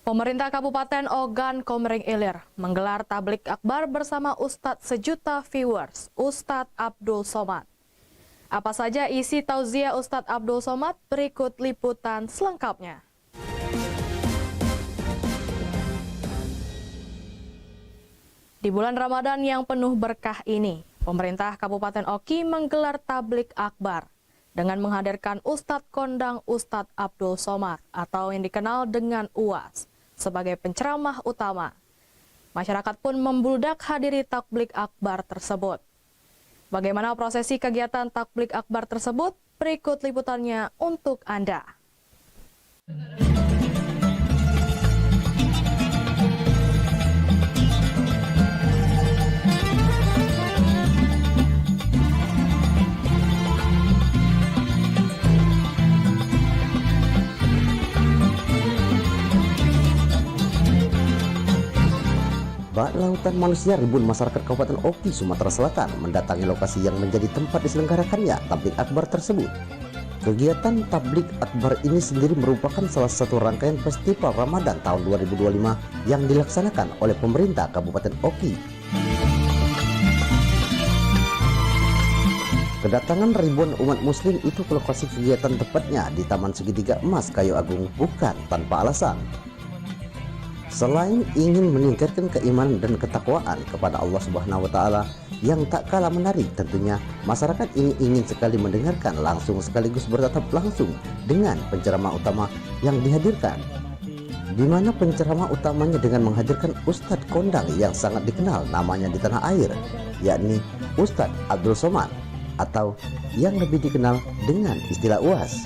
Pemerintah Kabupaten Ogan Komering Ilir menggelar tablik akbar bersama Ustadz sejuta viewers, Ustadz Abdul Somad. Apa saja isi tauziah Ustadz Abdul Somad? Berikut liputan selengkapnya. Di bulan Ramadan yang penuh berkah ini, pemerintah Kabupaten Oki menggelar tablik akbar dengan menghadirkan Ustadz Kondang Ustadz Abdul Somad atau yang dikenal dengan UAS sebagai penceramah utama. Masyarakat pun membludak hadiri tablik akbar tersebut. Bagaimana prosesi kegiatan tablik akbar tersebut? Berikut liputannya untuk Anda. Bak lautan manusia ribuan masyarakat Kabupaten Oki, Sumatera Selatan mendatangi lokasi yang menjadi tempat diselenggarakannya tablik akbar tersebut. Kegiatan tablik akbar ini sendiri merupakan salah satu rangkaian festival Ramadan tahun 2025 yang dilaksanakan oleh pemerintah Kabupaten Oki. Kedatangan ribuan umat muslim itu ke lokasi kegiatan tepatnya di Taman Segitiga Emas Kayu Agung bukan tanpa alasan. Selain ingin meningkatkan keimanan dan ketakwaan kepada Allah Subhanahu wa Ta'ala yang tak kalah menarik, tentunya masyarakat ini ingin sekali mendengarkan langsung sekaligus bertatap langsung dengan penceramah utama yang dihadirkan, di mana penceramah utamanya dengan menghadirkan Ustadz Kondang yang sangat dikenal namanya di tanah air, yakni Ustadz Abdul Somad atau yang lebih dikenal dengan istilah UAS.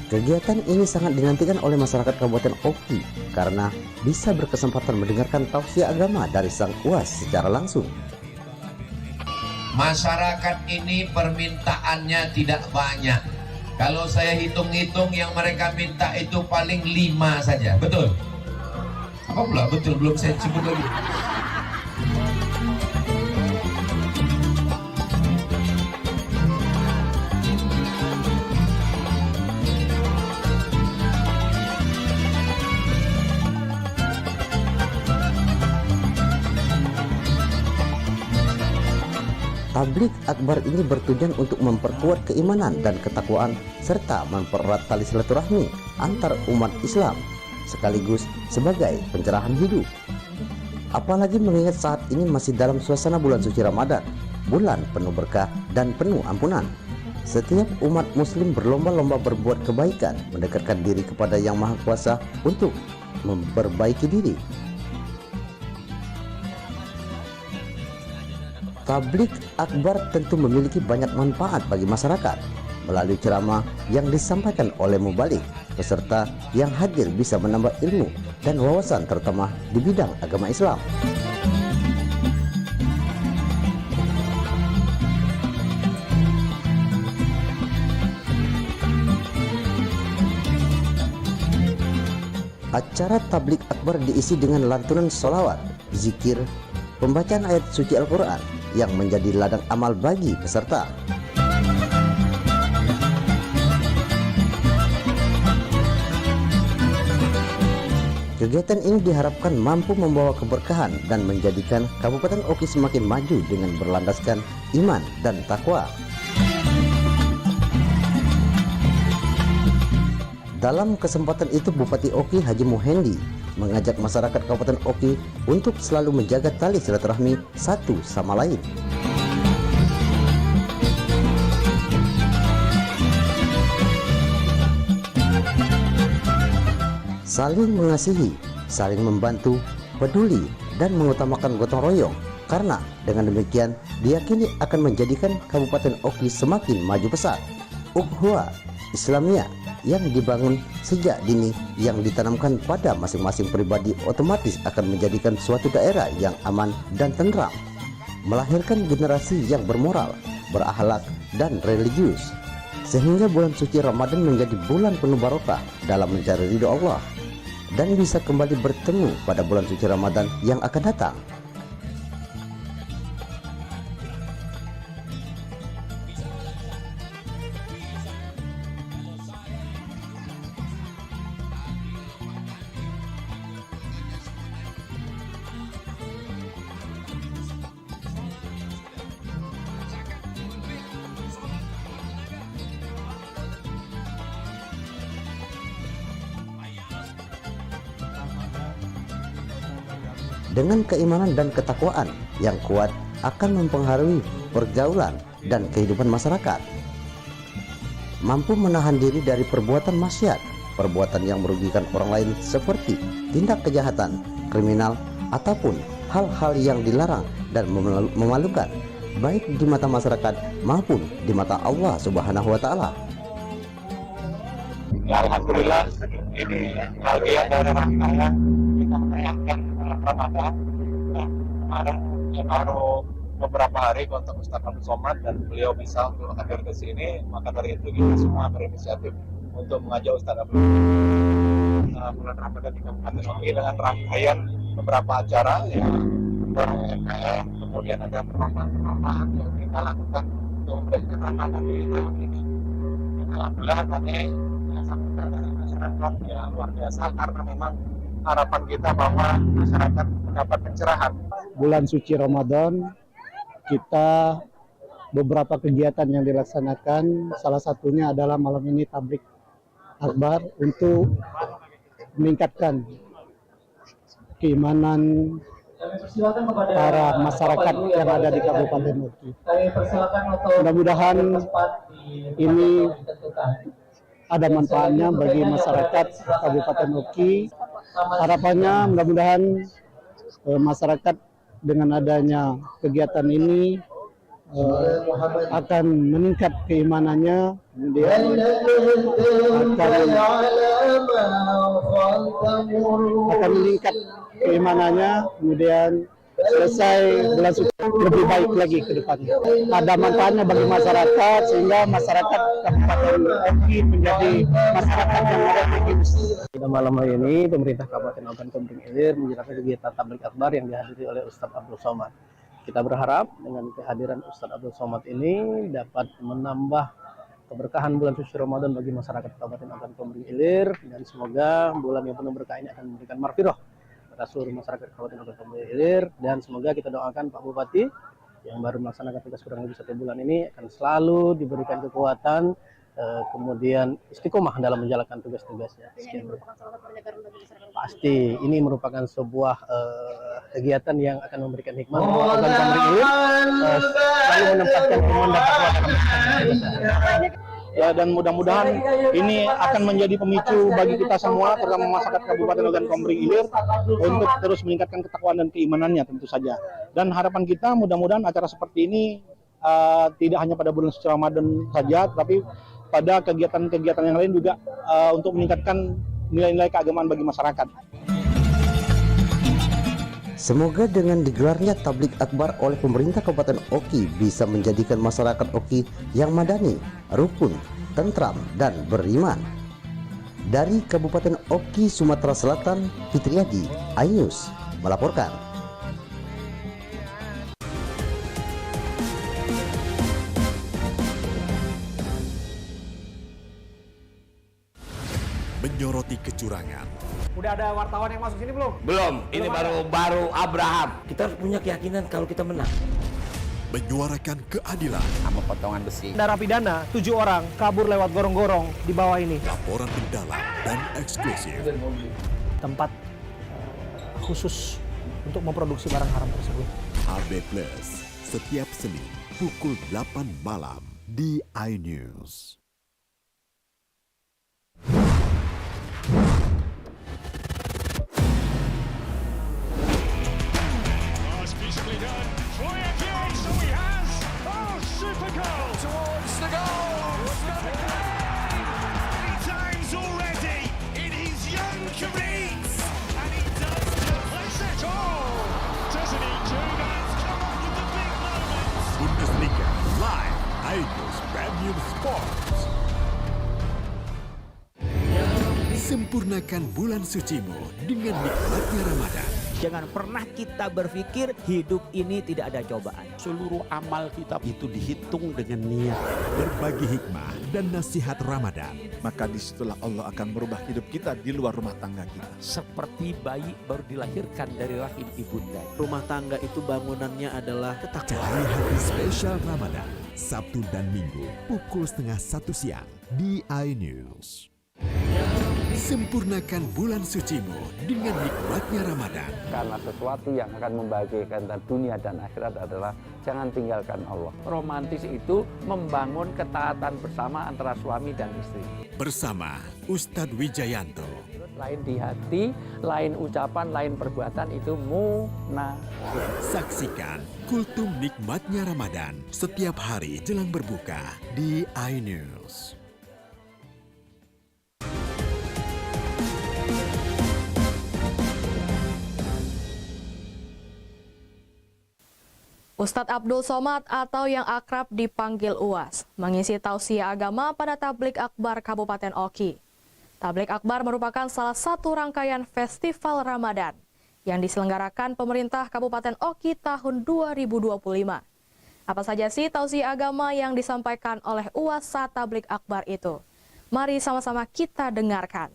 Kegiatan ini sangat dinantikan oleh masyarakat Kabupaten Oki karena bisa berkesempatan mendengarkan tausiah agama dari sang UAS secara langsung. Masyarakat ini permintaannya tidak banyak. Kalau saya hitung-hitung yang mereka minta itu paling 5 saja. Betul? Apa pula? Betul, belum saya sebut lagi. Tablik akbar ini bertujuan untuk memperkuat keimanan dan ketakwaan serta mempererat tali silaturahmi antar umat Islam sekaligus sebagai pencerahan hidup. Apalagi mengingat saat ini masih dalam suasana bulan suci Ramadan, bulan penuh berkah dan penuh ampunan. Setiap umat muslim berlomba-lomba berbuat kebaikan, mendekatkan diri kepada Yang Maha Kuasa untuk memperbaiki diri. Tablik akbar tentu memiliki banyak manfaat bagi masyarakat. Melalui ceramah yang disampaikan oleh mubalik, peserta yang hadir bisa menambah ilmu dan wawasan terutama di bidang agama Islam. Acara tablik akbar diisi dengan lantunan sholawat, zikir, pembacaan ayat suci Al-Quran yang menjadi ladang amal bagi peserta. Kegiatan ini diharapkan mampu membawa keberkahan dan menjadikan Kabupaten Oki semakin maju dengan berlandaskan iman dan takwa. Dalam kesempatan itu Bupati Oki Haji Muhendi mengajak masyarakat Kabupaten Oki untuk selalu menjaga tali silaturahmi satu sama lain. Saling mengasihi, saling membantu, peduli, dan mengutamakan gotong royong, karena dengan demikian diyakini akan menjadikan Kabupaten Oki semakin maju pesat. Ukhuwah Islamiyah yang dibangun sejak dini yang ditanamkan pada masing-masing pribadi otomatis akan menjadikan suatu daerah yang aman dan tenteram. melahirkan generasi yang bermoral, berakhlak, dan religius, sehingga bulan suci Ramadan menjadi bulan penuh barokah dalam mencari ridho Allah, dan bisa kembali bertemu pada bulan suci Ramadan yang akan datang. Dengan keimanan dan ketakwaan yang kuat akan mempengaruhi pergaulan dan kehidupan masyarakat. Mampu menahan diri dari perbuatan maksiat, perbuatan yang merugikan orang lain seperti tindak kejahatan, kriminal, ataupun hal-hal yang dilarang dan memalukan, baik di mata masyarakat maupun di mata Allah Subhanahu wa Ta'ala. Ya, alhamdulillah ini bagian dari rangkaian kita merayakan Ramadan. Nah, kemarin baru beberapa hari kontak Ustaz Abdul Somad dan beliau bisa untuk hadir ke sini, maka dari itu kita semua berinisiatif untuk mengajak Ustaz Abdul bulan Ramadan di Kabupaten Oki dengan rangkaian beberapa acara ya, kemudian ada perlombaan yang kita lakukan untuk memberikan Ramadan di tahun ini. Alhamdulillah tadi sampai dari masyarakat ya luar biasa, karena memang harapan kita bahwa masyarakat mendapat pencerahan. Bulan suci Ramadan, kita beberapa kegiatan yang dilaksanakan, salah satunya adalah malam ini tablik akbar untuk meningkatkan keimanan para masyarakat yang ada di Kabupaten Oki. Mudah-mudahan ini ada manfaatnya bagi masyarakat Kabupaten Oki. Harapannya mudah-mudahan masyarakat dengan adanya kegiatan ini akan meningkat keimanannya, kemudian akan meningkat keimanannya, kemudian selesai bulan suci lebih baik lagi ke depannya. Ada manfaatnya bagi masyarakat, sehingga masyarakat Kabupaten Oki menjadi masyarakat yang religius. Pada malam hari ini, pemerintah Kabupaten Ogan Komering Ilir menjalankan kegiatan tablik akbar yang dihadiri oleh Ustaz Abdul Somad. Kita berharap dengan kehadiran Ustaz Abdul Somad ini dapat menambah keberkahan bulan suci Ramadan bagi masyarakat Kabupaten Ogan Komering Ilir, dan semoga bulan yang penuh berkah ini akan memberikan marfirah pada seluruh masyarakat Kabupaten Ogan Komering Ilir, dan semoga kita doakan Pak Bupati yang baru melaksanakan tugas kurang lebih 1 bulan ini akan selalu diberikan kekuatan, kemudian istiqomah dalam menjalankan tugas-tugasnya. Pasti ini merupakan sebuah kegiatan yang akan memberikan hikmah bagi Ogan Komering Ilir, selalu menempatkan iman dan takwa dalam masyarakat. Ya, dan mudah-mudahan ini akan menjadi pemicu bagi kita semua, terutama masyarakat Kabupaten Ogan Komering Ilir, untuk terus meningkatkan ketakwaan dan keimanannya tentu saja. Dan harapan kita mudah-mudahan acara seperti ini tidak hanya pada bulan suci Ramadan saja, tapi pada kegiatan-kegiatan yang lain juga untuk meningkatkan nilai-nilai keagamaan bagi masyarakat. Semoga dengan digelarnya tablik akbar oleh pemerintah Kabupaten Oki bisa menjadikan masyarakat Oki yang madani, rukun, tentram, dan beriman. Dari Kabupaten Oki, Sumatera Selatan, Fitriadi, iNews melaporkan. Menyoroti kecurangan. Udah ada wartawan yang masuk sini belum? Belum, ini baru Abraham. Kita harus punya keyakinan kalau kita menang. Menyuarakan keadilan. Sama potongan besi. Narapidana 7 orang kabur lewat gorong-gorong di bawah ini. Laporan mendalam dan eksklusif. Tempat khusus untuk memproduksi barang haram tersebut. HB Plus, setiap Senin pukul 8 malam di iNews. Sempurnakan bulan sucimu dengan nikmatnya Ramadan. Jangan pernah kita berpikir hidup ini tidak ada cobaan. Seluruh amal kita itu dihitung dengan niat. Berbagi hikmah dan nasihat Ramadan. Maka disitulah Allah akan merubah hidup kita di luar rumah tangga kita. Seperti bayi baru dilahirkan dari rahim ibunda. Rumah tangga itu bangunannya adalah ketakwaan. Cari hati spesial Ramadan, Sabtu dan Minggu, pukul 12:30 siang di iNews. Sempurnakan bulan sucimu dengan nikmatnya Ramadan. Karena sesuatu yang akan membahagiakan dunia dan akhirat adalah jangan tinggalkan Allah. Romantis itu membangun ketaatan bersama antara suami dan istri. Bersama Ustadz Wijayanto. Lain di hati, lain ucapan, lain perbuatan itu munafik. Saksikan Kultum Nikmatnya Ramadan setiap hari jelang berbuka di iNews. Ustadz Abdul Somad atau yang akrab dipanggil UAS mengisi tausiah agama pada Tablik Akbar Kabupaten Oki. Tablik Akbar merupakan salah satu rangkaian festival Ramadan yang diselenggarakan pemerintah Kabupaten Oki tahun 2025. Apa saja sih tausiah agama yang disampaikan oleh UAS saat Tablik Akbar itu? Mari sama-sama kita dengarkan.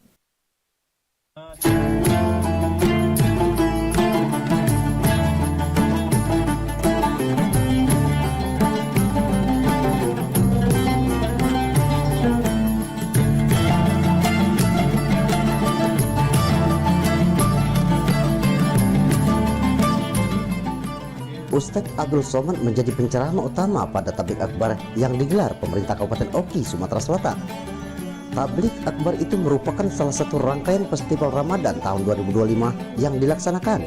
Ustadz Abdul Somad menjadi penceramah utama pada Tablik Akbar yang digelar pemerintah Kabupaten Oki, Sumatera Selatan. Tablik Akbar itu merupakan salah satu rangkaian festival Ramadan tahun 2025 yang dilaksanakan.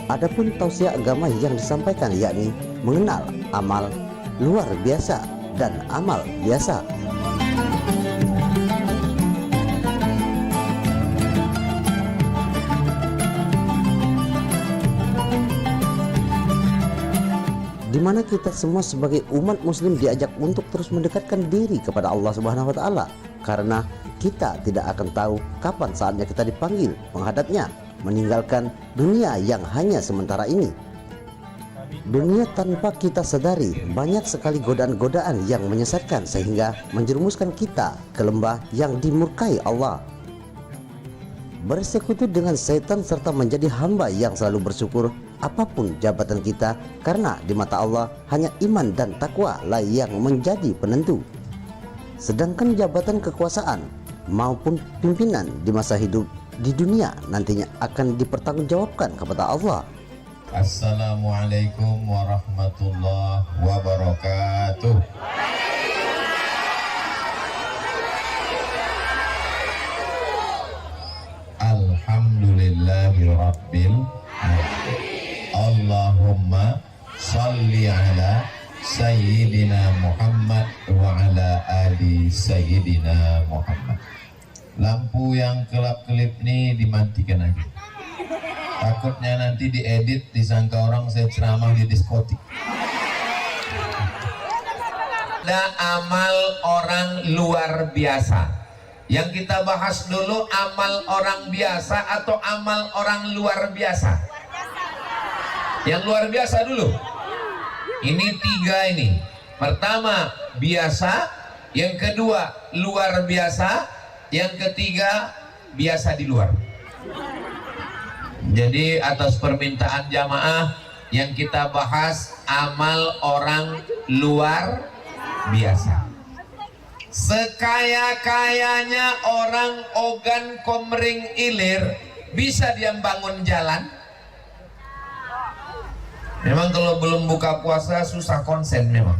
Adapun tausiah agama yang disampaikan yakni mengenal amal luar biasa dan amal biasa. Di mana kita semua sebagai umat muslim diajak untuk terus mendekatkan diri kepada Allah Subhanahu wa taala, karena kita tidak akan tahu kapan saatnya kita dipanggil menghadapnya, meninggalkan dunia yang hanya sementara ini. Dunia tanpa kita sadari banyak sekali godaan-godaan yang menyesatkan sehingga menjerumuskan kita ke lembah yang dimurkai Allah. Bersekutu dengan setan serta menjadi hamba yang selalu bersyukur apapun jabatan kita, karena di mata Allah hanya iman dan takwa lah yang menjadi penentu. Sedangkan jabatan kekuasaan maupun pimpinan di masa hidup di dunia nantinya akan dipertanggungjawabkan kepada Allah. Assalamualaikum warahmatullahi wabarakatuh. Alhamdulillahi rabbil alamin. Allahumma salli ala Sayyidina Muhammad wa ala ali Sayyidina Muhammad. Lampu yang kelap-kelip ini dimatikan aja. Takutnya nanti diedit disangka orang saya ceramah di diskotik. Ada amal orang luar biasa. Yang kita bahas dulu amal orang biasa atau amal orang luar biasa. Yang luar biasa dulu. Ini tiga ini. Pertama biasa, yang kedua luar biasa, yang ketiga biasa di luar. Jadi atas permintaan jamaah yang kita bahas amal orang luar biasa. Sekaya-kayanya orang Ogan Komering Ilir, bisa dia bangun jalan? Memang kalau belum buka puasa susah konsen memang.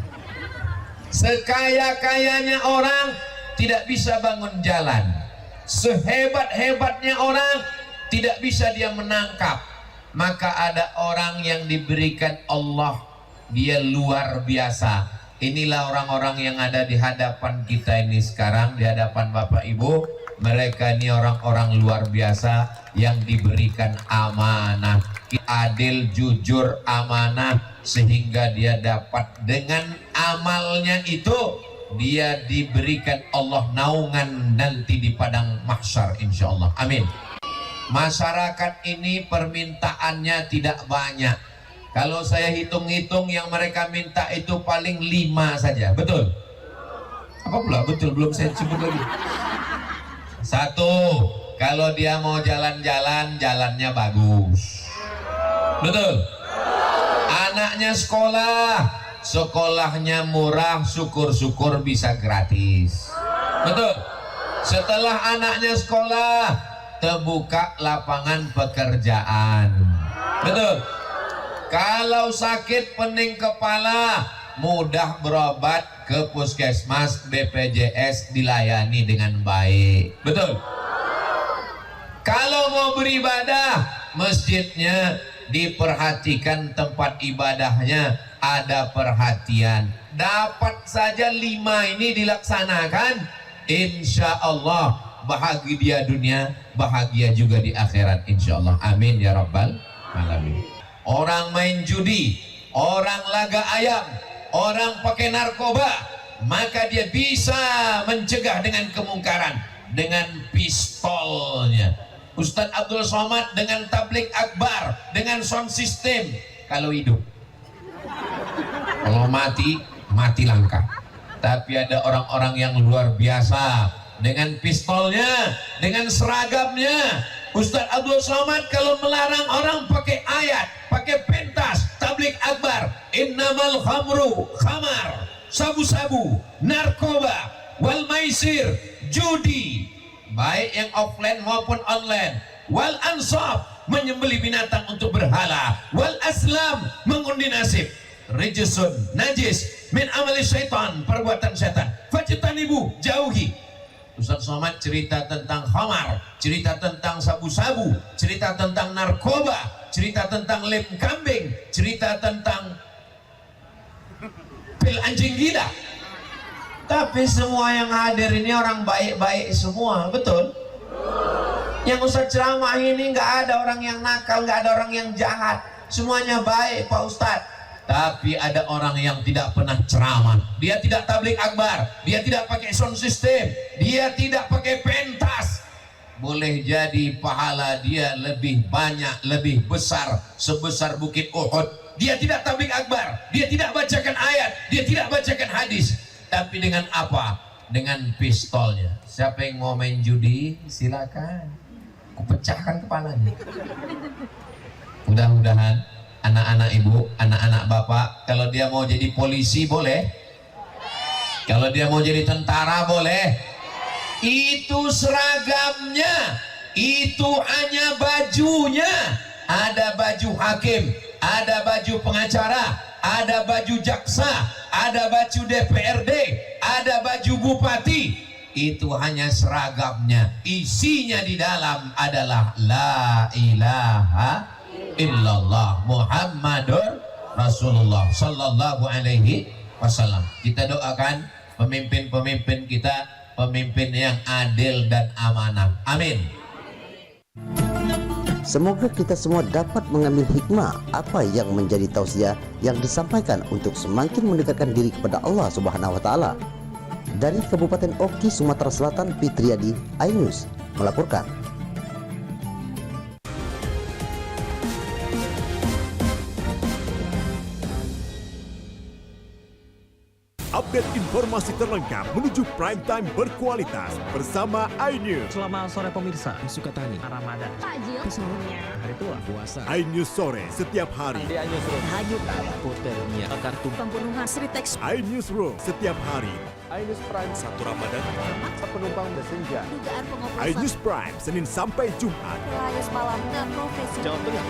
Sekaya-kayanya orang tidak bisa bangun jalan. Sehebat-hebatnya orang tidak bisa dia menangkap. Maka ada orang yang diberikan Allah, dia luar biasa. Inilah orang-orang yang ada di hadapan kita ini sekarang, di hadapan Bapak Ibu. Mereka ini orang-orang luar biasa yang diberikan amanah, adil, jujur, amanah, sehingga dia dapat dengan amalnya itu dia diberikan Allah naungan nanti di padang mahsyar insyaallah. Amin. Masyarakat ini permintaannya tidak banyak. Kalau saya hitung-hitung yang mereka minta itu paling 5 saja. Betul? Apa pula? Betul, belum saya sebut lagi. 1, kalau dia mau jalan-jalan, jalannya bagus. Betul? Anaknya sekolah, sekolahnya murah, syukur-syukur bisa gratis. Betul? Setelah anaknya sekolah, terbuka lapangan pekerjaan. Betul? Kalau sakit pening kepala, mudah berobat ke puskesmas, BPJS dilayani dengan baik. Betul? Kalau mau beribadah, masjidnya diperhatikan, tempat ibadahnya ada perhatian. Dapat saja 5 ini dilaksanakan, insya Allah bahagia dunia, bahagia juga di akhirat insya Allah. Amin ya rabbal alamin. Orang main judi, orang laga ayam, orang pakai narkoba, maka dia bisa mencegah dengan kemungkaran dengan pistolnya. Ustadz Abdul Somad dengan tablik akbar, dengan sound system. Kalau hidup, kalau mati, mati langka. Tapi ada orang-orang yang luar biasa dengan pistolnya, dengan seragamnya. Ustadz Abdul Somad kalau melarang orang pakai ayat, pakai pentas, tablik akbar, innamal khamru, khamar, sabu-sabu, narkoba, wal maisir, judi, baik yang offline maupun online, wal ansab, menyembelih binatang untuk berhala, wal aslam, mengundi nasib, rijsun, najis, min amali syaitan, perbuatan setan, fajtanibu, jauhi. Ustaz Somad cerita tentang khamar, cerita tentang sabu-sabu, cerita tentang narkoba, cerita tentang lem kambing, cerita tentang pil anjing gila. Tapi semua yang hadir ini orang baik-baik semua, betul? Yang Ustaz ceramah ini nggak ada orang yang nakal, nggak ada orang yang jahat, semuanya baik Pak Ustadz. Tapi ada orang yang tidak pernah ceramah, dia tidak tablik akbar, dia tidak pakai sound system, dia tidak pakai pentas. Boleh jadi pahala dia lebih banyak, lebih besar, sebesar bukit Uhud. Dia tidak tablik akbar, dia tidak bacakan ayat, dia tidak bacakan hadis. Tapi dengan apa? Dengan pistolnya. Siapa yang mau main judi, silakan. Kupecahkan kepalanya. Mudah-mudahan anak-anak ibu, anak-anak bapak, kalau dia mau jadi polisi boleh, kalau dia mau jadi tentara boleh. Itu seragamnya, itu hanya bajunya. Ada baju hakim, ada baju pengacara, ada baju jaksa, ada baju DPRD, ada baju bupati. Itu hanya seragamnya. Isinya di dalam adalah la ilaha illallah Muhammadur Rasulullah sallallahu alaihi wasallam. Kita doakan pemimpin-pemimpin kita, pemimpin yang adil dan amanah. Amin. Semoga kita semua dapat mengambil hikmah apa yang menjadi tausiah yang disampaikan untuk semakin mendekatkan diri kepada Allah Subhanahu wa taala. Dari Kabupaten Oki, Sumatera Selatan, Fitriadi, iNews melaporkan. Update informasi terlengkap menuju prime time berkualitas bersama iNews. Selamat sore pemirsa, Sukatani, Ramadan, Takjil, Sahurnya, Hari Tua, Puasa. iNews sore setiap hari. Di iNews Room, Tahajud, Hotelnya, Kartu, pembunuhan, Sri Teks, iNews Room setiap hari. iNews Prime 1 Ramadan, penumpang bersenja. dugaan pengoplosan, iNews Prime Senin sampai Jumat. Layus malam dan profesi. Jawa Tengah,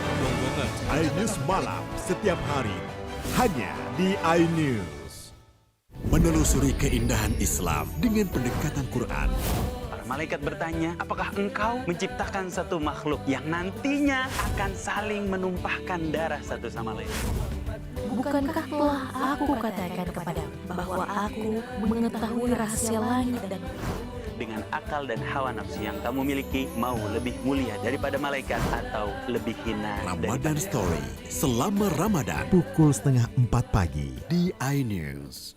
iNews malam setiap hari hanya di iNews. Menelusuri keindahan Islam dengan pendekatan Quran. Para malaikat bertanya, apakah engkau menciptakan satu makhluk yang nantinya akan saling menumpahkan darah satu sama lain? Bukankah telah aku katakan kepadamu bahwa aku mengetahui rahasia langit dan Dengan akal dan hawa nafsu yang kamu miliki, mau lebih mulia daripada malaikat atau lebih hina Ramadan daripada Story selama Ramadan pukul 3:30 pagi di iNews.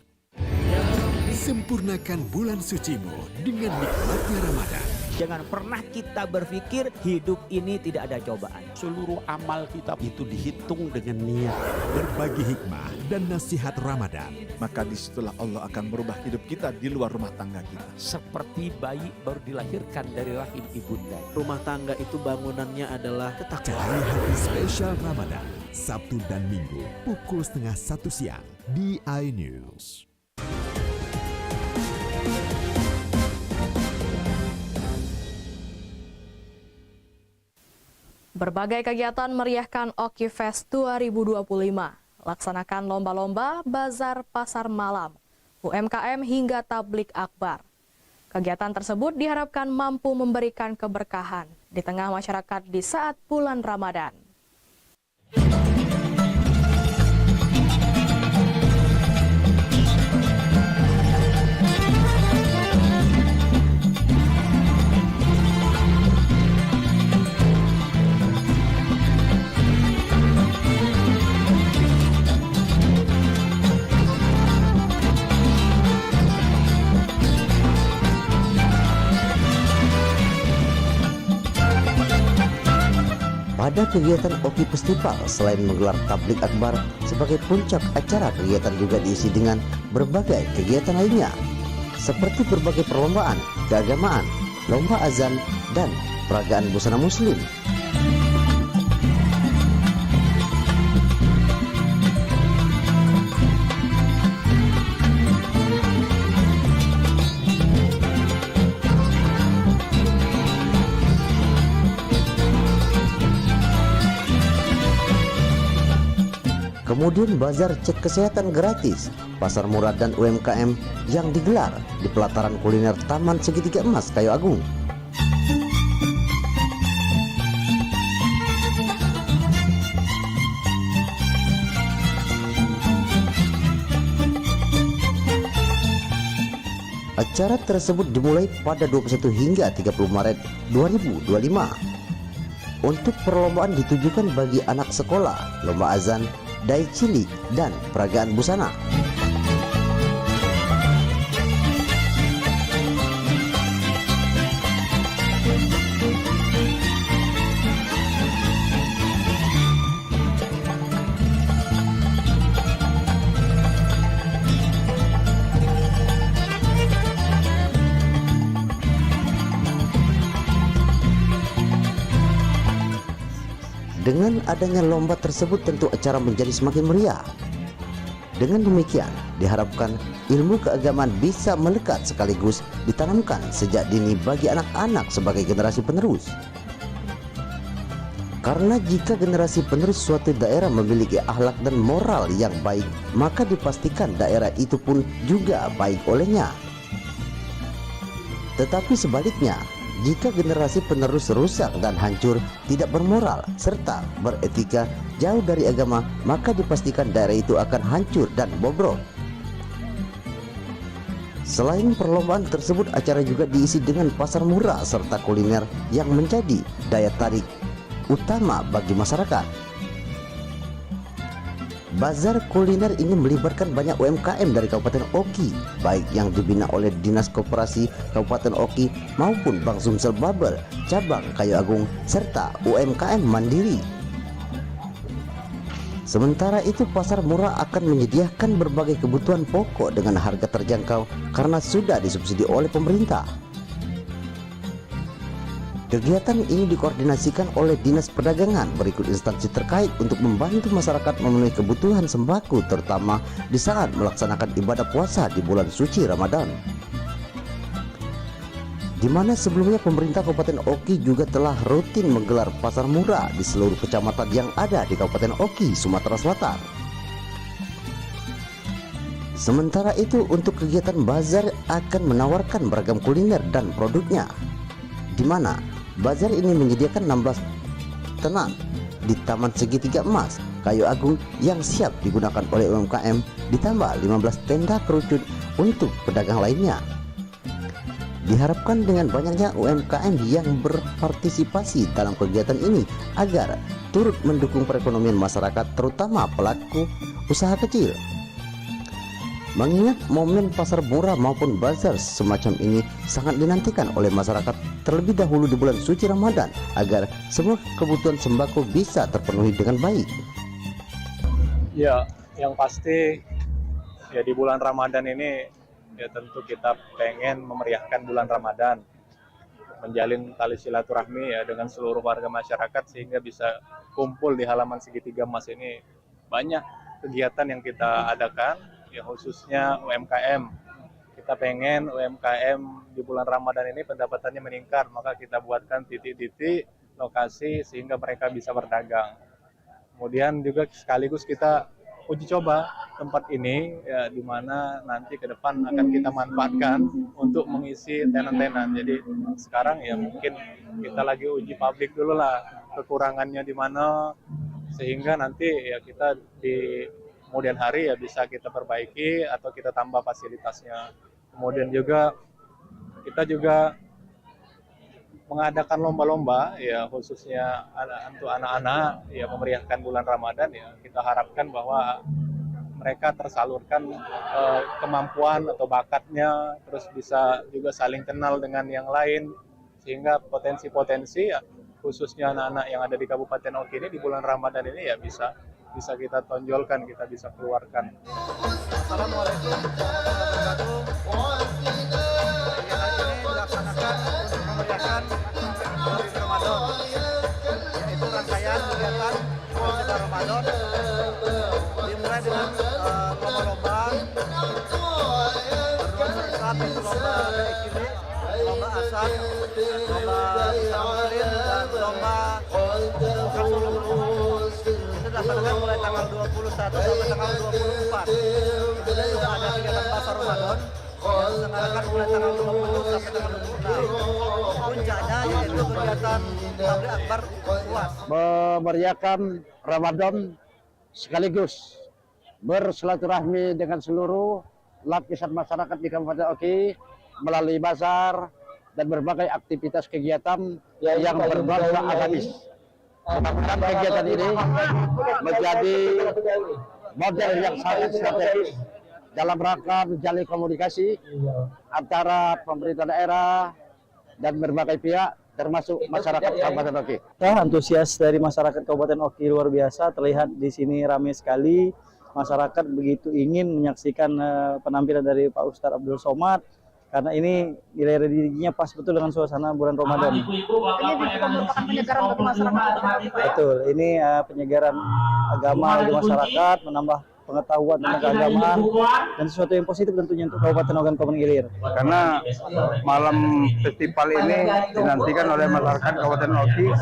Sempurnakan bulan sucimu dengan nikmatnya Ramadan. Jangan pernah kita berpikir hidup ini tidak ada cobaan. Seluruh amal kita itu dihitung dengan niat. Berbagi hikmah dan nasihat Ramadan. Maka disitulah Allah akan merubah hidup kita di luar rumah tangga kita. Seperti bayi baru dilahirkan dari rahim ibunda. Rumah tangga itu bangunannya adalah ketakwaan. Cari hati spesial Ramadan, Sabtu dan Minggu, pukul 12:30 siang di iNews. Berbagai kegiatan meriahkan Oki Fest 2025. Laksanakan lomba-lomba, bazar pasar malam, UMKM hingga tablik akbar. Kegiatan tersebut diharapkan mampu memberikan keberkahan di tengah masyarakat di saat bulan Ramadan. Pada kegiatan Oki Festival, selain menggelar tablik akbar sebagai puncak acara, kegiatan juga diisi dengan berbagai kegiatan lainnya, seperti berbagai perlombaan, keagamaan, lomba azan, dan peragaan busana muslim. Kemudian bazar cek kesehatan gratis, pasar murah dan UMKM yang digelar di pelataran kuliner Taman Segitiga Emas Kayu Agung. Acara tersebut dimulai pada 21 hingga 30 Maret 2025. Untuk perlombaan ditujukan bagi anak sekolah, lomba azan, dai cilik, dan peragaan busana. Dengan adanya lomba tersebut tentu acara menjadi semakin meriah. Dengan demikian, diharapkan ilmu keagamaan bisa melekat sekaligus ditanamkan sejak dini bagi anak-anak sebagai generasi penerus. Karena jika generasi penerus suatu daerah memiliki akhlak dan moral yang baik, maka dipastikan daerah itu pun juga baik olehnya. Tetapi sebaliknya, jika generasi penerus rusak dan hancur, tidak bermoral, serta beretika jauh dari agama, maka dipastikan daerah itu akan hancur dan bobrok. Selain perlombaan tersebut, acara juga diisi dengan pasar murah serta kuliner yang menjadi daya tarik utama bagi masyarakat. Bazar kuliner ini melibatkan banyak UMKM dari Kabupaten Oki, baik yang dibina oleh Dinas Koperasi Kabupaten Oki maupun Bank Sumsel Babel, Cabang Kayu Agung, serta UMKM mandiri. Sementara itu, pasar murah akan menyediakan berbagai kebutuhan pokok dengan harga terjangkau karena sudah disubsidi oleh pemerintah. Kegiatan ini dikoordinasikan oleh Dinas Perdagangan berikut instansi terkait untuk membantu masyarakat memenuhi kebutuhan sembako, terutama di saat melaksanakan ibadah puasa di bulan suci Ramadan. Di mana sebelumnya pemerintah Kabupaten Oki juga telah rutin menggelar pasar murah di seluruh kecamatan yang ada di Kabupaten Oki, Sumatera Selatan. Sementara itu, untuk kegiatan bazar akan menawarkan beragam kuliner dan produknya, di mana bazar ini menyediakan 16 tenan di Taman Segitiga Emas Kayu Agung yang siap digunakan oleh UMKM, ditambah 15 tenda kerucut untuk pedagang lainnya. Diharapkan dengan banyaknya UMKM yang berpartisipasi dalam kegiatan ini agar turut mendukung perekonomian masyarakat, terutama pelaku usaha kecil. Mengingat momen pasar murah maupun bazar semacam ini sangat dinantikan oleh masyarakat terlebih dahulu di bulan suci Ramadan agar semua kebutuhan sembako bisa terpenuhi dengan baik. Ya, yang pasti ya di bulan Ramadan ini ya tentu kita pengen memeriahkan bulan Ramadan, menjalin tali silaturahmi ya dengan seluruh warga masyarakat sehingga bisa kumpul di halaman segitiga emas ini. Banyak kegiatan yang kita adakan, ya khususnya UMKM. Kita pengen UMKM di bulan Ramadan ini pendapatannya meningkat, maka kita buatkan titik-titik lokasi sehingga mereka bisa berdagang. Kemudian juga sekaligus kita uji coba tempat ini ya, di mana nanti ke depan akan kita manfaatkan untuk mengisi tenan-tenan. Jadi sekarang ya mungkin kita lagi uji pabrik dulu lah kekurangannya di mana sehingga nanti ya kita di kemudian hari ya bisa kita perbaiki atau kita tambah fasilitasnya. Kemudian juga kita juga mengadakan lomba-lomba ya khususnya untuk anak-anak ya memeriahkan bulan Ramadan ya kita harapkan bahwa mereka tersalurkan kemampuan atau bakatnya, terus bisa juga saling kenal dengan yang lain sehingga potensi-potensi ya, khususnya anak-anak yang ada di Kabupaten Oki ini di bulan Ramadan ini ya bisa kita tonjolkan, kita bisa keluarkan. Assalamualaikum warahmatullahi wabarakatuh. Kegiatan ini dilaksanakan untuk memeriahkan bulan Ramadan, yaitu rangkaian kegiatan bulan Ramadan dimulai dengan lomba-lomba bernuansa Islam, yaitu lomba daikili, lomba asal, lomba tamrin, dan lomba bukan solo berumur. Itu dilaksanakan mulai tanggal 21 sampai tanggal 24. Kemudian juga ada kegiatan pasar Ramadan yang diselenggarakan mulai tanggal 20 sampai tanggal 26. Puncaknya yaitu kegiatan tabligh akbar luas. Memeriahkan Ramadan sekaligus bersilaturahmi dengan seluruh lapisan masyarakat di Kabupaten Oki melalui bazar dan berbagai aktivitas kegiatan yang bernuansa agamis. Mudah-mudahan kegiatan ini menjadi model yang sangat strategis dalam rangka menjalin komunikasi antara pemerintah daerah dan berbagai pihak termasuk masyarakat Kabupaten Oki. Antusias dari masyarakat Kabupaten Oki luar biasa, terlihat di sini ramai sekali. Masyarakat begitu ingin menyaksikan penampilan dari Pak Ustadz Abdul Somad karena ini nilai dirinya pas betul dengan suasana bulan Ramadan. Ini juga merupakan penyegaran bagi masyarakat. Betul, ini penyegaran agama bagi masyarakat, menambah pengetahuan tentang keagamaan dan sesuatu yang positif tentunya untuk Kabupaten Ogan Komering Ilir. Karena malam festival ini dinantikan oleh masyarakat Kabupaten Oki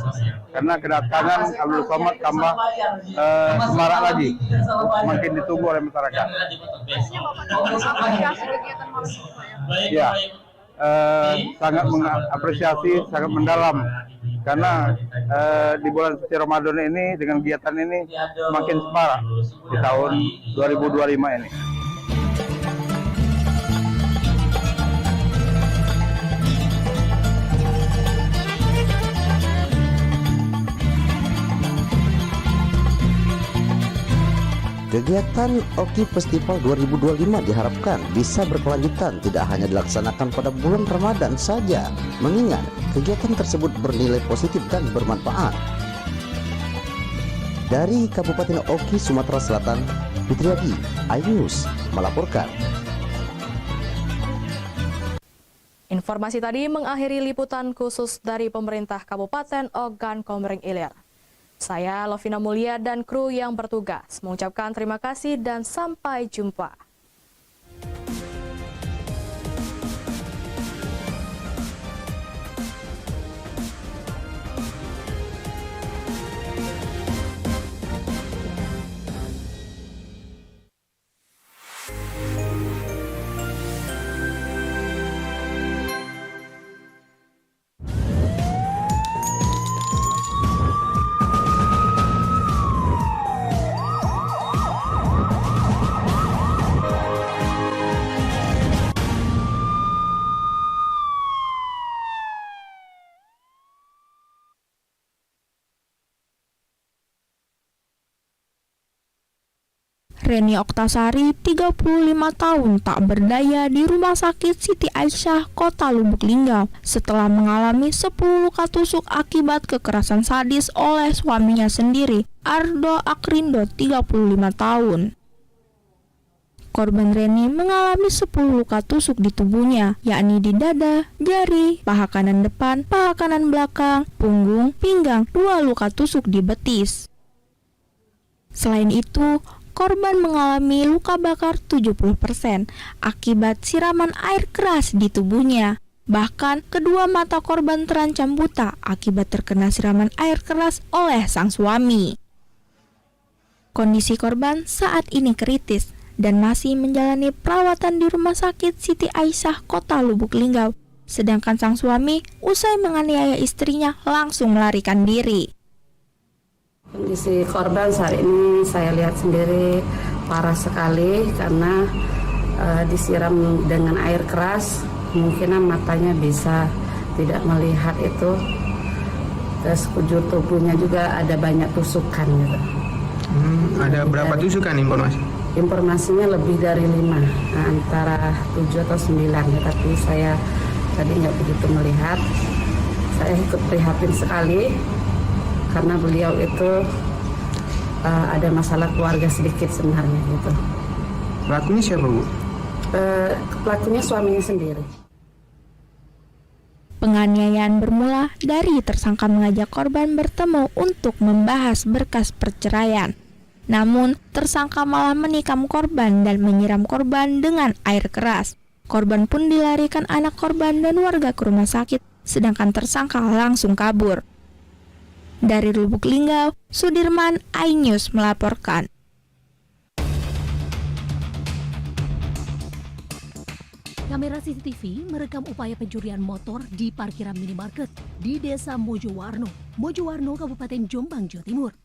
karena kedatangan Abdul Somad tambah semarak lagi, makin ditunggu oleh masyarakat. Ya, sangat mengapresiasi, sangat mendalam karena di bulan suci Ramadan ini dengan kegiatan ini semakin semarak di tahun 2025 ini. Kegiatan Oki Festival 2025 diharapkan bisa berkelanjutan, tidak hanya dilaksanakan pada bulan Ramadan saja, mengingat kegiatan tersebut bernilai positif dan bermanfaat. Dari Kabupaten Oki, Sumatera Selatan, Fitriadi, iNews melaporkan. Informasi tadi mengakhiri liputan khusus dari pemerintah Kabupaten Ogan Komering Ilir. Saya Lovina Mulia dan kru yang bertugas mengucapkan terima kasih dan sampai jumpa. Reni Oktasari, 35 tahun, tak berdaya di Rumah Sakit Siti Aisyah, Kota Lubuk Linggau, setelah mengalami 10 luka tusuk akibat kekerasan sadis oleh suaminya sendiri, Ardo Akrindo, 35 tahun. Korban Reni mengalami 10 luka tusuk di tubuhnya, yakni di dada, jari, paha kanan depan, paha kanan belakang, punggung, pinggang, 2 luka tusuk di betis. Selain itu, korban mengalami luka bakar 70% akibat siraman air keras di tubuhnya. Bahkan, kedua mata korban terancam buta akibat terkena siraman air keras oleh sang suami. Kondisi korban saat ini kritis dan masih menjalani perawatan di Rumah Sakit Siti Aisyah, Kota Lubuk Linggau. Sedangkan sang suami, usai menganiaya istrinya, langsung melarikan diri. Kondisi korban saat ini saya lihat sendiri parah sekali karena disiram dengan air keras, kemungkinan matanya bisa tidak melihat itu. Terus sekujur tubuhnya juga ada banyak tusukan gitu. Ada berapa tusukan informasi? Informasinya lebih dari 5, antara 7 atau 9 ya, tapi saya tadi nggak begitu melihat. Saya ikut prihatin sekali karena beliau itu ada masalah keluarga sedikit sebenarnya gitu. Pelakunya siapa, Bu? Pelakunya suaminya sendiri. Penganiayaan bermula dari tersangka mengajak korban bertemu untuk membahas berkas perceraian. Namun, tersangka malah menikam korban dan menyiram korban dengan air keras. Korban pun dilarikan anak korban dan warga ke rumah sakit, sedangkan tersangka langsung kabur. Dari Lubuk Linggau, Sudirman, iNews melaporkan. Kamera CCTV merekam upaya pencurian motor di parkiran minimarket di Desa Mojowarno, Kabupaten Jombang, Jawa Timur.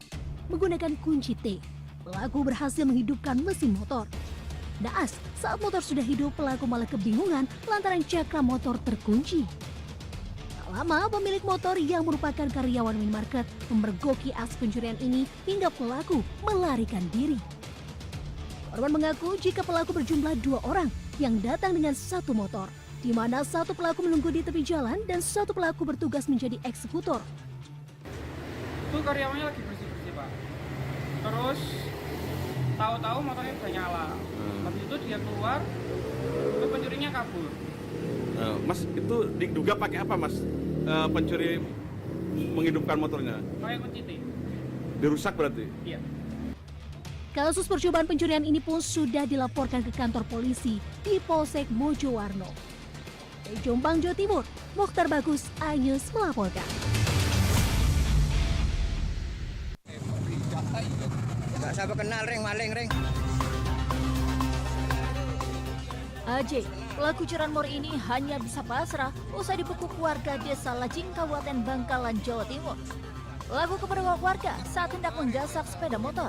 Menggunakan kunci T, pelaku berhasil menghidupkan mesin motor. Naas, saat motor sudah hidup, pelaku malah kebingungan lantaran cakram motor terkunci. Tak lama, pemilik motor yang merupakan karyawan minimarket memergoki aksi pencurian ini hingga pelaku melarikan diri. Korban mengaku jika pelaku berjumlah 2 orang yang datang dengan 1 motor, di mana 1 pelaku menunggu di tepi jalan dan 1 pelaku bertugas menjadi eksekutor. Itu karyawannya lagi bersih-bersih, Pak. Terus tahu-tahu motornya udah nyala. Habis itu dia keluar, terus pencurinya kabur. Mas, itu diduga pakai apa, Mas? Pencuri menghidupkan motornya? Pakai kunci T. Dirusak berarti? Iya. Kasus percobaan pencurian ini pun sudah dilaporkan ke kantor polisi di Polsek Mojowarno. Dari Jombang, Jawa Timur, Mokhtar Bagus, iNews melaporkan. Gak sampai kenal maling. AJ, pelaku curanmor ini hanya bisa pasrah usai dibekuk warga Desa Lajing, Kabupaten Bangkalan, Jawa Timur. Pelaku kepergok warga saat hendak menggasak sepeda motor.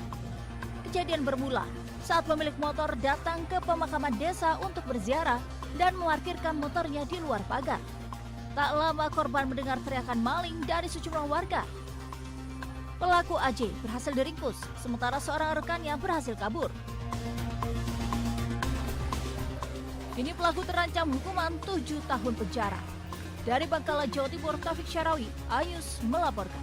Kejadian bermula saat pemilik motor datang ke pemakaman desa untuk berziarah dan memarkirkan motornya di luar pagar. Tak lama korban mendengar teriakan maling dari sejumlah warga. Pelaku AJ berhasil diringkus, sementara seorang rekannya berhasil kabur. Kini pelaku terancam hukuman 7 tahun penjara. Dari Bangkalan, Jawa Timur, Taufik Syarawi, iNews melaporkan.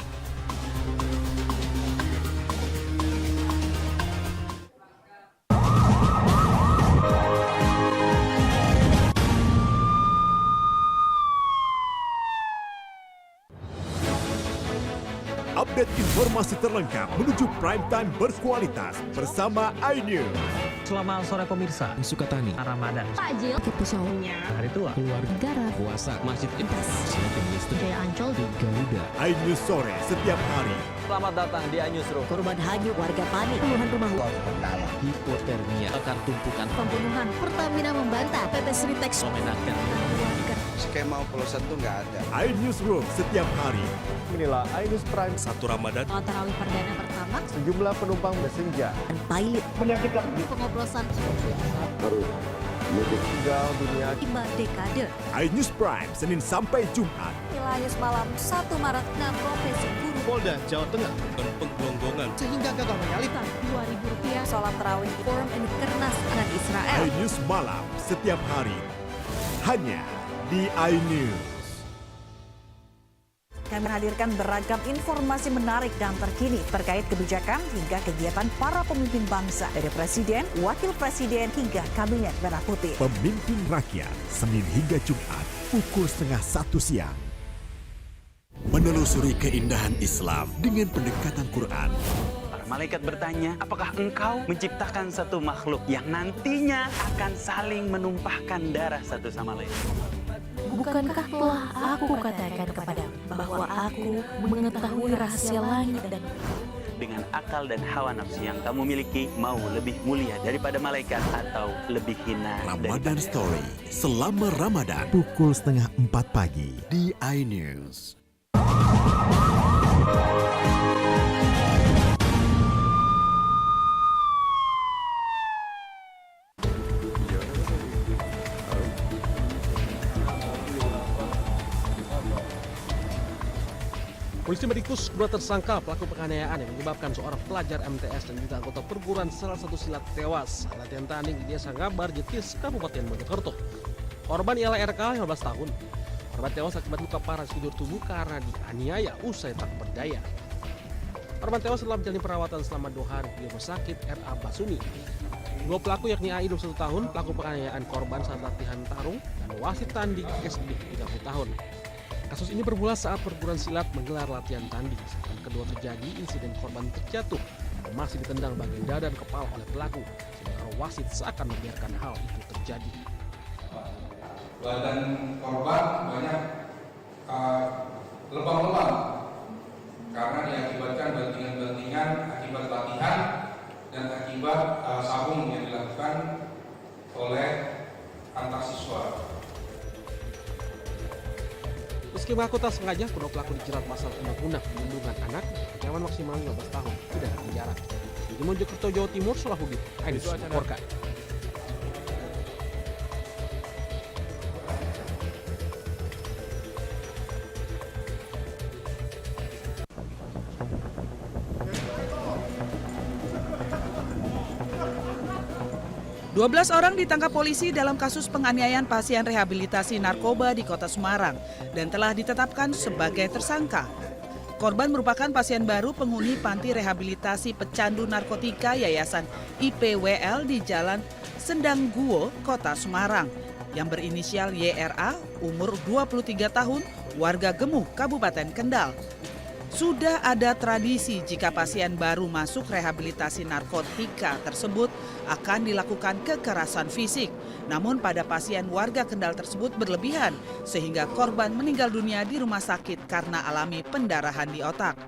Update informasi terlengkap menuju prime time berkualitas bersama iNews. Selamat sore pemirsa. Sukatani, Ramadan, Takjil, pesawatnya, hari tua, keluarga, negara, puasa, masjid investasi, Jaya Ancol, Garuda. iNews sore setiap hari. Selamat datang di iNewsroom. Korban hanyut, warga panik, puluhan rumah Hipotermia, akan tumpukan pembunuhan. Pertamina membantah PT Sritex memenangkan. Skema oplosan itu nggak ada. iNewsroom setiap hari. Inilah iNews Prime 1 Ramadan. Sholat tarawih perdana pertama. Sejumlah penumpang bersenja. Dan pilot Menyakitkan. Pengoplosan Baru tinggal dunia 5 dekade. iNews Prime Senin sampai Jumat. Wilayah malam 1 Maret 6 Profesi Guru Polda Jawa Tengah. Penggelonggongan Sehingga gagal menyalip. Rp2.000 sholat tarawih forum and Kernas dengan Israel. iNews Malam setiap hari hanya di iNews. Kami menghadirkan beragam informasi menarik dan terkini terkait kebijakan hingga kegiatan para pemimpin bangsa dari Presiden, Wakil Presiden hingga Kabinet Merah Putih. Pemimpin Rakyat, Senin hingga Jumat, pukul 12:30 siang. Menelusuri keindahan Islam dengan pendekatan Quran. Para malaikat bertanya, apakah engkau menciptakan satu makhluk yang nantinya akan saling menumpahkan darah satu sama lain? Bukankah telah aku katakan kepadamu bahwa aku mengetahui rahasia langit dan Dengan akal dan hawa nafsu yang kamu miliki, mau lebih mulia daripada malaikat atau lebih hina Ramadan Story selama Ramadan pukul 3:30 pagi di iNews. Polisi meringkus dua tersangka pelaku penganiayaan yang menyebabkan seorang pelajar MTS dan juga anggota perguruan salah satu silat tewas latihan tanding di Desa Ngabar, Jetis, Kabupaten Mojokerto. Korban ialah RK 15 tahun. Korban tewas akibat luka parah di sekujur tubuh karena dianiaya usai tak berdaya. Korban tewas setelah menjalani perawatan selama 2 hari di Rumah Sakit RA Basuni. Dua pelaku yakni AI 21 tahun, pelaku penganiayaan korban saat latihan tarung, dan wasit tanding SD 30 tahun. Kasus ini bermula saat perguruan silat menggelar latihan tanding. Saat kedua terjadi, insiden korban terjatuh dan masih ditendang bagian dada dan kepala oleh pelaku. Sementara wasit seakan membiarkan hal itu terjadi. Badan korban banyak lebam-lebam karena diakibatkan bantingan-bantingan akibat latihan dan akibat sabung yang dilakukan oleh antar siswa. Meski mengaku tak sengaja, kedua pelaku dijerat pasal undang-undang perlindungan anak, ancaman maksimal 15 tahun pidana penjara. Di Mojokerto, Jawa Timur, Salahuddin, iNews melaporkan. Orang ditangkap polisi dalam kasus penganiayaan pasien rehabilitasi narkoba di Kota Semarang dan telah ditetapkan sebagai tersangka. Korban merupakan pasien baru penghuni panti rehabilitasi pecandu narkotika Yayasan IPWL di Jalan Sendangguo, Kota Semarang, yang berinisial YRA, umur 23 tahun, warga Gemuh, Kabupaten Kendal. Sudah ada tradisi jika pasien baru masuk rehabilitasi narkotika tersebut akan dilakukan kekerasan fisik. Namun pada pasien warga Kendal tersebut berlebihan sehingga korban meninggal dunia di rumah sakit karena alami pendarahan di otak.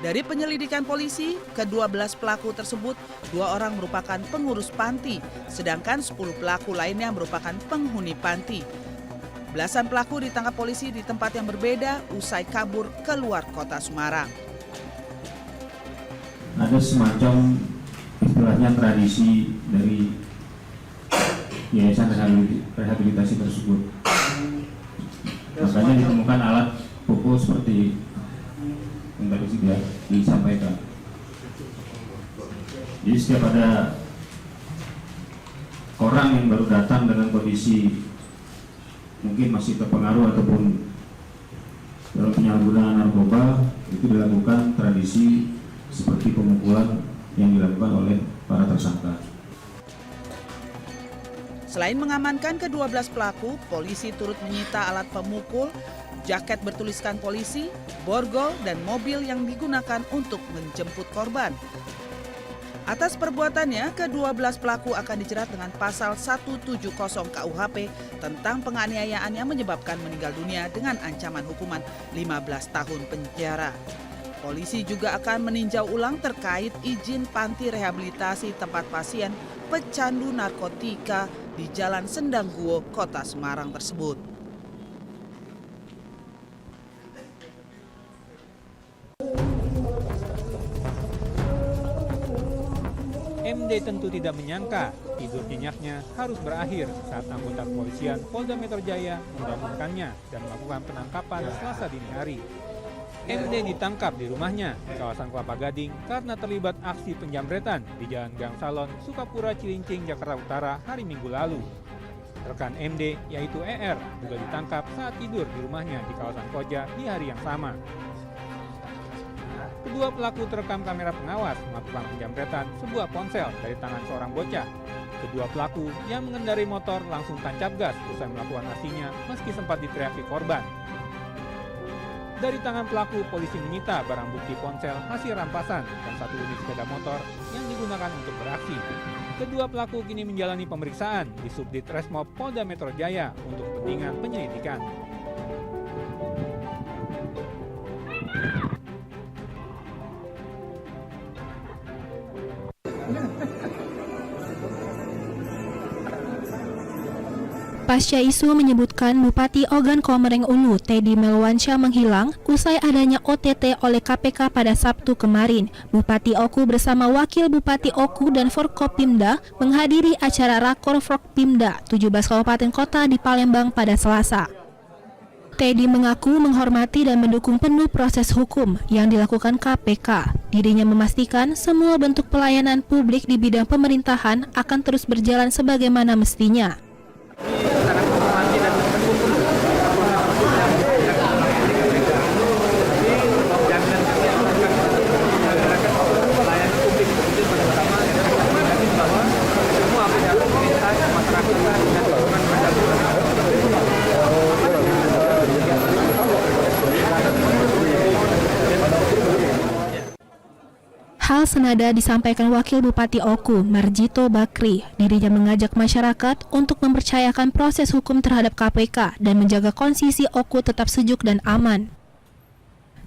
Dari penyelidikan polisi, ke-12 pelaku tersebut 2 orang merupakan pengurus panti, sedangkan 10 pelaku lainnya merupakan penghuni panti. Belasan pelaku ditangkap polisi di tempat yang berbeda usai kabur keluar Kota Semarang. Ada semacam istilahnya tradisi dari yayasan rehabilitasi tersebut. Makanya ditemukan alat pukul seperti yang tadi sudah disampaikan. Jadi setiap ada orang yang baru datang dengan kondisi mungkin masih terpengaruh ataupun dalam penyalahgunaan narkoba, itu dilakukan tradisi seperti pemukulan yang dilakukan oleh para tersangka. Selain mengamankan ke-12 pelaku, polisi turut menyita alat pemukul, jaket bertuliskan polisi, borgol, dan mobil yang digunakan untuk menjemput korban. Atas perbuatannya, ke-12 pelaku akan dijerat dengan pasal 170 KUHP tentang penganiayaan yang menyebabkan meninggal dunia dengan ancaman hukuman 15 tahun penjara. Polisi juga akan meninjau ulang terkait izin panti rehabilitasi tempat pasien pecandu narkotika di Jalan Sendangguo, Kota Semarang tersebut. MD tentu tidak menyangka tidur nyenyaknya harus berakhir saat anggota kepolisian Polda Metro Jaya membangunkannya dan melakukan penangkapan Selasa dini hari. MD ditangkap di rumahnya di kawasan Kelapa Gading karena terlibat aksi penjamretan di Jalan Gang Salon, Sukapura, Cilincing, Jakarta Utara hari Minggu lalu. Rekan MD, yaitu ER, juga ditangkap saat tidur di rumahnya di kawasan Koja di hari yang sama. Kedua pelaku terekam kamera pengawas melakukan penjamretan sebuah ponsel dari tangan seorang bocah. Kedua pelaku yang mengendarai motor langsung tancap gas usai melakukan aksinya meski sempat diteriaki korban. Dari tangan pelaku, polisi menyita barang bukti ponsel hasil rampasan dan satu unit sepeda motor yang digunakan untuk beraksi. Kedua pelaku kini menjalani pemeriksaan di Subdit Resmob Polda Metro Jaya untuk kepentingan penyelidikan. Pasca isu menyebutkan Bupati Ogan Komering Ulu, Teddy Melwansyah menghilang usai adanya OTT oleh KPK pada Sabtu kemarin. Bupati Oku bersama Wakil Bupati Oku dan Forkopimda menghadiri acara Rakor Forkopimda 17 kabupaten kota di Palembang pada Selasa. Teddy mengaku menghormati dan mendukung penuh proses hukum yang dilakukan KPK. Dirinya memastikan semua bentuk pelayanan publik di bidang pemerintahan akan terus berjalan sebagaimana mestinya. Sangat menghormati dan mendukung jaminan kami akan pelayanan publik itu pertama bahwa semua pejabat pemerintah masyarakat dan lingkungan Hal senada disampaikan Wakil Bupati Oku, Marjito Bakri. Dirinya mengajak masyarakat untuk mempercayakan proses hukum terhadap KPK dan menjaga konsisi Oku tetap sejuk dan aman.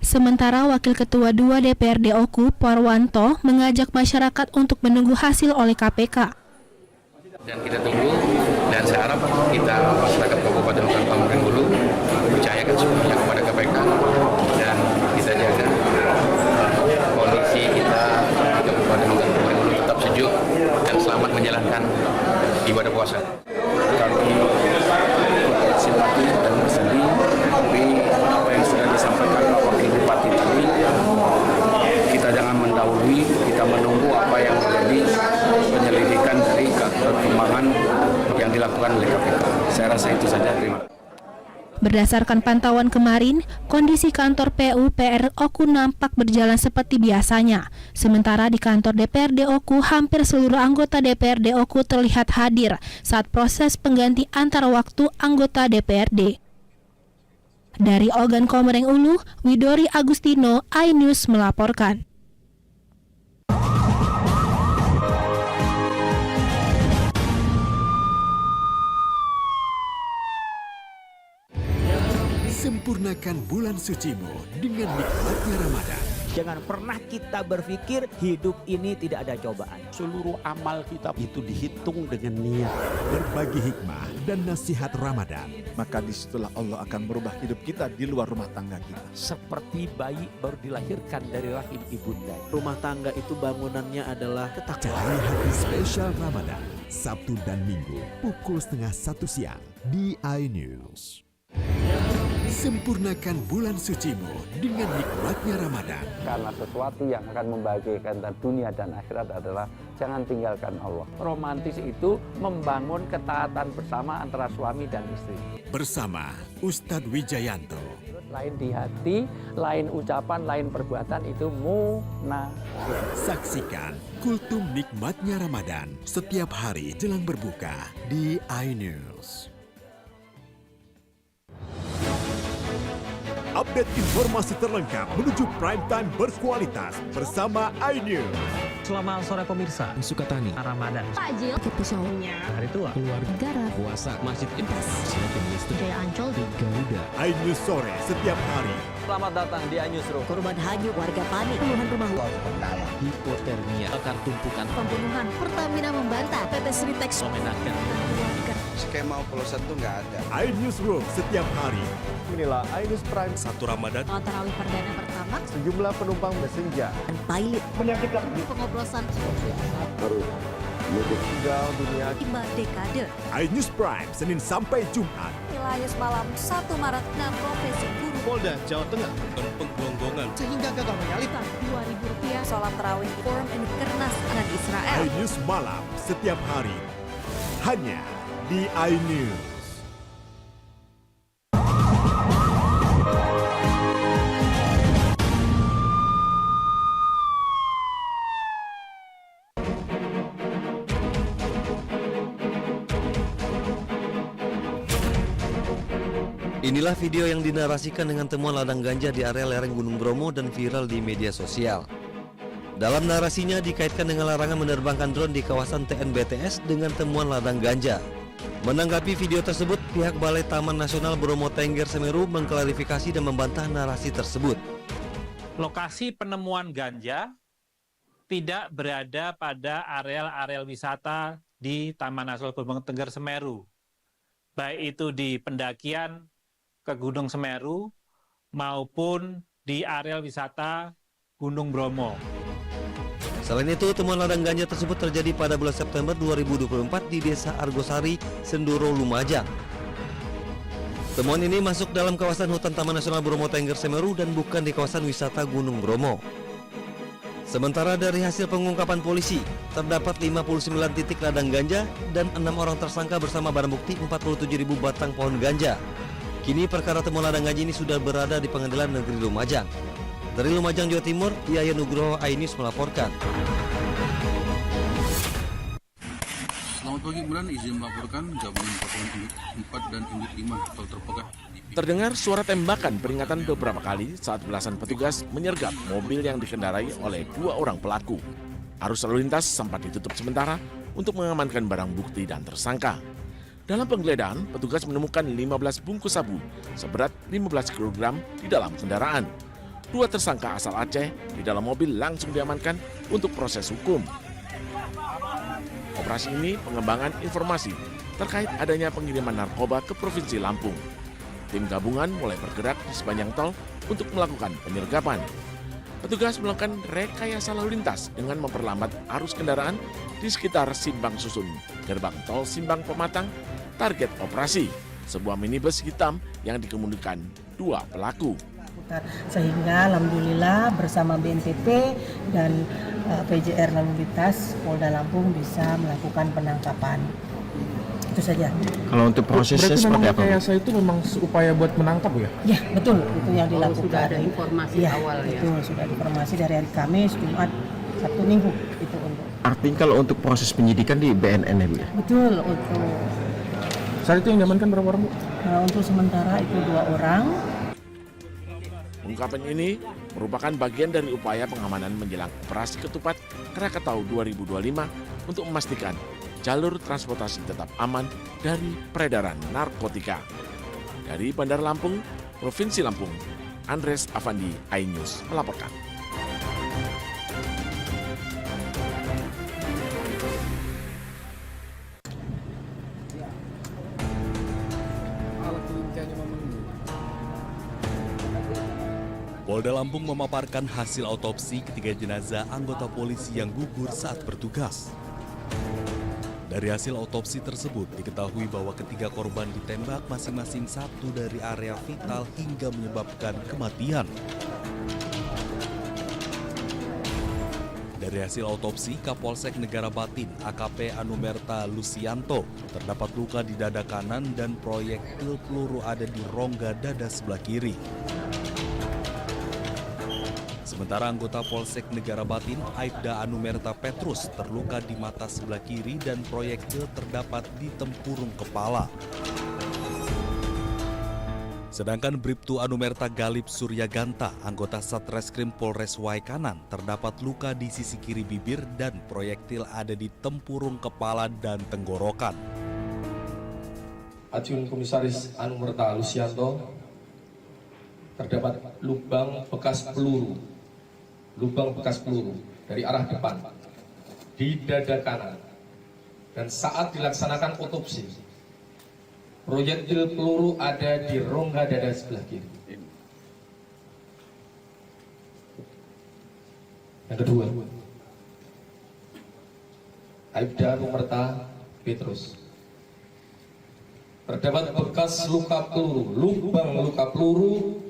Sementara Wakil Ketua 2 DPRD Oku, Parwanto, mengajak masyarakat untuk menunggu hasil oleh KPK. Dan kita tunggu, dan saya harap kita masyarakat Kabupaten Ogan Komering Ulu percayakan semuanya kepada KPK dan kita jaga kondisi kita Kabupaten Ogan Komering Ulu tetap sejuk dan selamat menjalankan ibadah puasa. Kami simpati dan bersedih, tapi apa yang sudah disampaikan Pak Wakil Bupati tadi, kita jangan mendahului, kita menunggu apa yang menjadi penyelidikan dari perkembangan yang dilakukan oleh KPK. Saya rasa itu saja. Terima kasih. Berdasarkan pantauan kemarin, kondisi kantor PUPR Oku nampak berjalan seperti biasanya. Sementara di kantor DPRD Oku, hampir seluruh anggota DPRD Oku terlihat hadir saat proses pengganti antar waktu anggota DPRD. Dari Ogan Komering Ulu, Widori Agustino, iNews melaporkan. Sempurnakan bulan sucimu dengan nikmatnya Ramadan. Jangan pernah kita berpikir hidup ini tidak ada cobaan. Seluruh amal kita itu dihitung dengan niat. Berbagi hikmah dan nasihat Ramadan. Maka disitulah Allah akan merubah hidup kita di luar rumah tangga kita. Seperti bayi baru dilahirkan dari rahim ibunda. Rumah tangga itu bangunannya adalah ketakwaan. Cari hati spesial Ramadan, Sabtu dan Minggu, pukul 12:30 siang di iNews. Sempurnakan bulan sucimu dengan nikmatnya Ramadan. Karena sesuatu yang akan membahagiakan dunia dan akhirat adalah jangan tinggalkan Allah. Romantis itu membangun ketaatan bersama antara suami dan istri. Bersama Ustadz Wijayanto. Lain di hati, lain ucapan, lain perbuatan itu munafik. Saksikan Kultum Nikmatnya Ramadan setiap hari jelang berbuka di iNews. Update informasi terlengkap menuju prime time berkualitas bersama iNews. Selamat sore pemirsa, Sukatani, Ramadan, Takjil, pesawatnya, hari tua, keluarga, negara, puasa, masjid, silakan listrik, Jaya Ancol, di Garuda. iNews sore setiap hari. Selamat datang di iNewsroom. Korban hanyut warga panik, puluhan rumah Hipotermia, akar tumpukan, pembunuhan, Pertamina membantah, PT Sritex memenangkan. Skema oplosan itu nggak ada. iNewsroom setiap hari. Inilah iNews Prime. 1 Ramadan. Tarawih perdana pertama, Sejumlah penumpang bersenja. dan pilot, pengoplosan, Harus menuju tinggal dunia. 5 dekade. iNews Prime, Senin sampai Jumat. Nilai malam 1 Maret 6 profesi guru Polda Jawa Tengah. Dan penggelonggongan Sehingga gagal menyalip. Rp2.000 sholat tarawih Forum Kernas dengan Israel. iNews Malam setiap hari hanya di iNews. Inilah video yang dinarasikan dengan temuan ladang ganja di area lereng Gunung Bromo dan viral di media sosial. Dalam narasinya dikaitkan dengan larangan menerbangkan drone di kawasan TNBTS dengan temuan ladang ganja. Menanggapi video tersebut, pihak Balai Taman Nasional Bromo Tengger Semeru mengklarifikasi dan membantah narasi tersebut. Lokasi penemuan ganja tidak berada pada areal-areal wisata di Taman Nasional Bromo Tengger Semeru, baik itu di pendakian ke Gunung Semeru maupun di areal wisata Gunung Bromo. Selain itu, temuan ladang ganja tersebut terjadi pada bulan September 2024 di Desa Argosari, Senduro, Lumajang. Temuan ini masuk dalam kawasan hutan Taman Nasional Bromo Tengger Semeru dan bukan di kawasan wisata Gunung Bromo. Sementara dari hasil pengungkapan polisi, terdapat 59 titik ladang ganja dan 6 orang tersangka bersama barang bukti 47.000 batang pohon ganja. Kini perkara temuan ladang ganja ini sudah berada di Pengadilan Negeri Lumajang. Dari Lumajang, Jawa Timur, Yayan Nugroho, iNews melaporkan. Selamat pagi, Imran. Izin melaporkan gabungan Satuan Induk 4 dan Induk 5 atau terpegah. Terdengar suara tembakan peringatan beberapa kali saat belasan petugas menyergap mobil yang dikendarai oleh 2 orang pelaku. Arus lalu lintas sempat ditutup sementara untuk mengamankan barang bukti dan tersangka. Dalam penggeledahan, petugas menemukan 15 bungkus sabu seberat 15 kg di dalam kendaraan. 2 tersangka asal Aceh di dalam mobil langsung diamankan untuk proses hukum. Operasi ini pengembangan informasi terkait adanya pengiriman narkoba ke Provinsi Lampung. Tim gabungan mulai bergerak di sepanjang tol untuk melakukan penyergapan. Petugas melakukan rekayasa lalu lintas dengan memperlambat arus kendaraan di sekitar Simpang Susun, gerbang tol Simpang Pematang. Target operasi, sebuah minibus hitam yang dikemudikan 2 pelaku. Sehingga alhamdulillah bersama BNPB dan PJR Lalu Lintas Polda Lampung bisa melakukan penangkapan. Itu saja. Kalau untuk prosesnya seperti apa? Rekayasa itu memang upaya buat menangkap ya? Ya betul, itu yang dilakukan. Sudah ada informasi awal ya? Betul, sudah ada informasi dari hari Kamis, Jumat, Sabtu, Minggu. Itu untuk. Artinya kalau untuk proses penyidikan di BNN ya Bu ya? Betul, untuk. Saat itu yang diamankan berapa orang Bu? Untuk sementara itu 2 orang. Ungkapan ini merupakan bagian dari upaya pengamanan menjelang Operasi Ketupat Krakatau 2025 untuk memastikan jalur transportasi tetap aman dari peredaran narkotika. Dari Bandar Lampung, Provinsi Lampung, Andres Avandi, iNews melaporkan. Polda Lampung memaparkan hasil autopsi ketiga jenazah anggota polisi yang gugur saat bertugas. Dari hasil autopsi tersebut diketahui bahwa ketiga korban ditembak masing-masing satu dari area vital hingga menyebabkan kematian. Dari hasil autopsi, Kapolsek Negara Batin AKP Anumerta Lucianto terdapat luka di dada kanan dan proyektil peluru ada di rongga dada sebelah kiri. Sementara anggota Polsek Negara Batin, Aibda Anumerta Petrus, terluka di mata sebelah kiri dan proyektil terdapat di tempurung kepala. Sedangkan Bribtu Anumerta Galip Suryaganta, anggota Satreskrim Polres Waikanan, terdapat luka di sisi kiri bibir dan proyektil ada di tempurung kepala dan tenggorokan. Ajun Komisaris Anumerta Lucianto, terdapat lubang bekas peluru dari arah depan di dada kanan, dan saat dilaksanakan otopsi proyektil peluru ada di rongga dada sebelah kiri. Yang kedua, Aibda Anumerta Petrus, terdapat bekas luka peluru, lubang luka peluru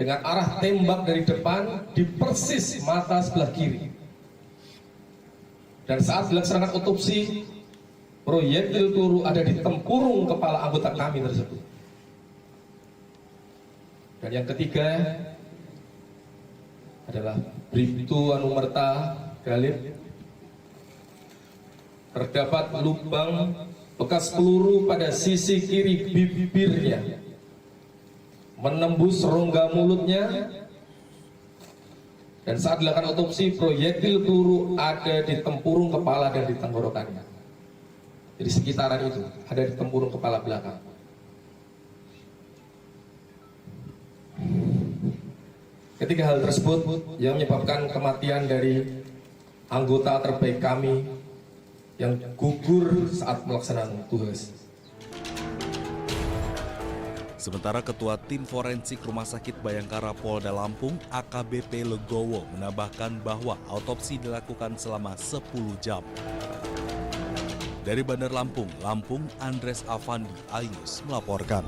dengan arah tembak dari depan di persis mata sebelah kiri. Dan saat dilaksanakan otopsi, proyektil peluru ada di tempurung kepala anggota kami tersebut. Dan yang ketiga adalah Bribtu Anumerta Galib. Terdapat lubang bekas peluru pada sisi kiri bibirnya, menembus rongga mulutnya. Dan saat dilakukan otopsi, proyektil peluru ada di tempurung kepala dan di tenggorokannya. Jadi sekitaran itu, ada di tempurung kepala belakang. Ketiga hal tersebut yang menyebabkan kematian dari anggota terbaik kami yang gugur saat melaksanakan tugas. Sementara Ketua Tim Forensik Rumah Sakit Bayangkara Polda Lampung, AKBP Legowo, menambahkan bahwa autopsi dilakukan selama 10 jam. Dari Bandar Lampung, Andres Avandi, iNews melaporkan.